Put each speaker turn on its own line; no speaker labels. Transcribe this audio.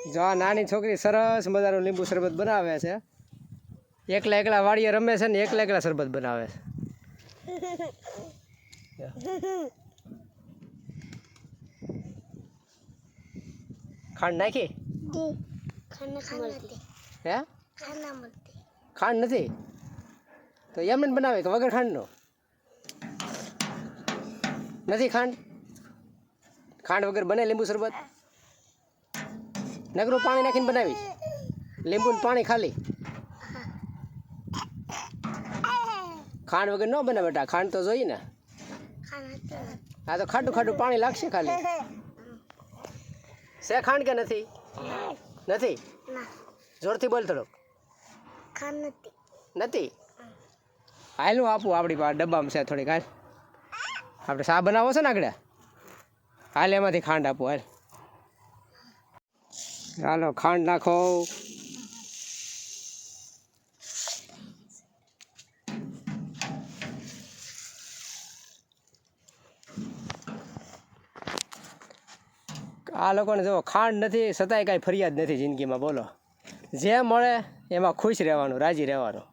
જો આ નાની છોકરી સરસ મજાનું લીંબુ શરબત બનાવે છે. એકલા એકલા વાડીએ રમે છે ને એકલા એકલા શરબત બનાવે છે. ખાંડ નાખી? હે? ખાંડ નથી તો એમને બનાવે કે વગર ખાંડનો? નથી ખાંડ? ખાંડ વગર બને લીંબુ શરબત? નગરું પાણી નાખીને બનાવી? લીંબુ પાણી ખાલી? ખાંડ વગર ન બને બેટા, ખાંડ તો જોઈએ ને. હા તો ખાટું ખાટું પાણી લાગશે ખાલી. છે ખાંડ કે નથી? નથી? જોરથી બોલ થોડોક. નથી? હાલું આપું આપણી પાસે ડબ્બામાં છે થોડીક. હાલ આપણે શા બનાવો છે ને આગળ, હાલ એમાંથી ખાંડ આપું. હાલ ચાલો ખાંડ નાખો. આ લોકોને જો ખાંડ નથી છતાંય કાંઈ ફરિયાદ નથી જિંદગીમાં. બોલો, જે મળે એમાં ખુશ રહેવાનું, રાજી રહેવાનું.